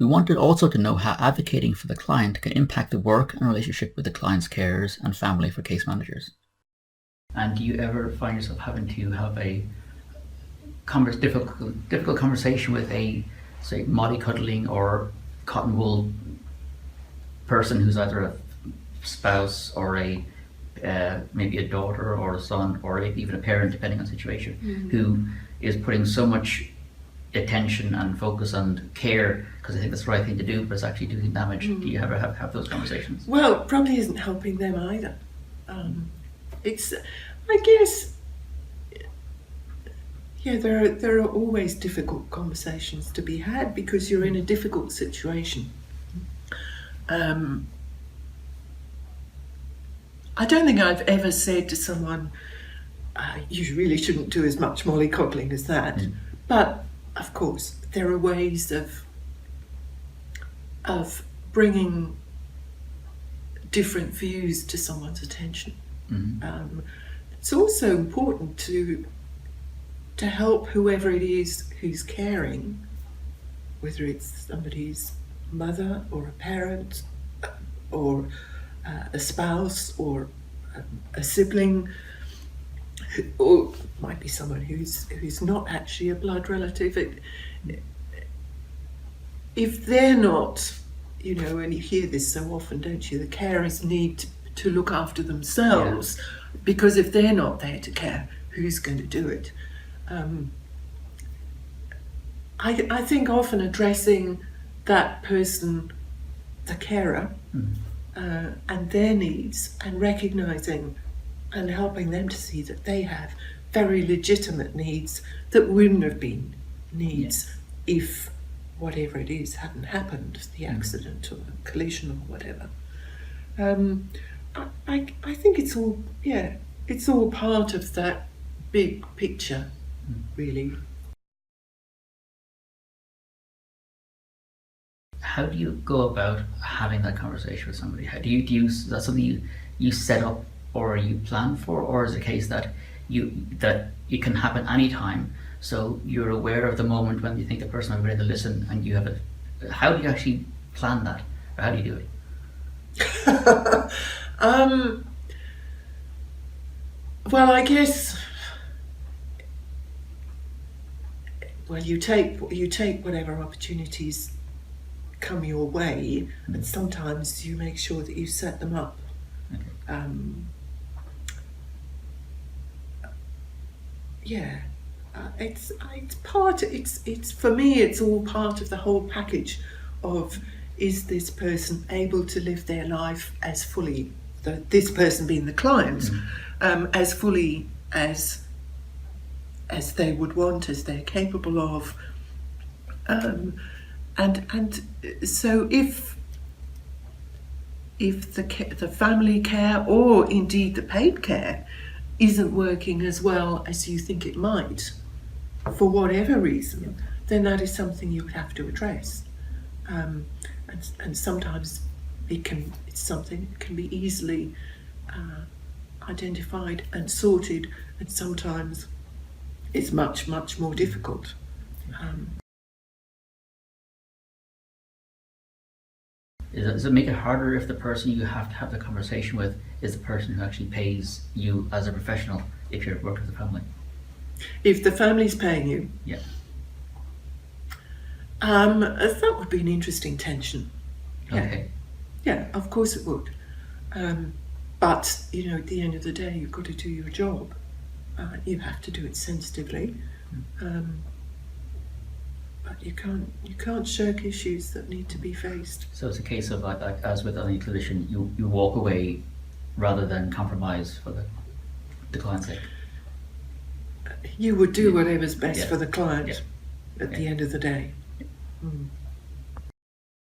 We wanted also to know how advocating for the client can impact the work and relationship with the client's carers and family for case managers. And do you ever find yourself having to have a difficult conversation with a, say, mollycoddling or cotton wool person who's either a spouse or a maybe a daughter or a son or even a parent, depending on the situation, who is putting so much attention and focus and care because I think that's the right thing to do, but it's actually doing damage? Do you ever have those conversations? Well, it probably isn't helping them either. It's, I guess, yeah, there are always difficult conversations to be had because you're in a difficult situation. I don't think I've ever said to someone, you really shouldn't do as much mollycoddling as that. But of course, there are ways of bringing different views to someone's attention. It's also important to help whoever it is who's caring, whether it's somebody's mother or a parent or a spouse or a sibling, or might be someone who's not actually a blood relative. If they're not, and you hear this so often, don't you, the carers need to look after themselves, because if they're not there to care, who's going to do it? I think often addressing that person, the carer, and their needs, and recognising and helping them to see that they have very legitimate needs that wouldn't have been needs if whatever it is hadn't happened, the accident or the collision or whatever. I think it's all part of that big picture, really. How do you go about having that conversation with somebody? How do you is that something you set up or you plan for, or is it a case that it can happen anytime, so you're aware of the moment when you think the person will be ready to listen, and you have how do you actually plan that, or how do you do it? Well, I guess, you take whatever opportunities come your way, and sometimes you make sure that you set them up. It's for me, it's all part of the whole package of, is this person able to live their life as fully, this person being the client, as fully as they would want, as they're capable of, and so if the family care, or indeed the paid care, isn't working as well as you think it might, for whatever reason, then that is something you would have to address. And sometimes it's something that can be easily identified and sorted, and sometimes it's much, much more difficult. Does it make it harder if the person you have to have the conversation with is the person who actually pays you as a professional, if you're working with the family? If the family's paying you? Yeah. That would be an interesting tension. Okay. Yeah, of course it would. But, at the end of the day, you've got to do your job. You have to do it sensitively. But you can't shirk issues that need to be faced. So it's a case of, like as with any clinician, you walk away rather than compromise for the client's sake. You would do whatever's best for the client at the end of the day.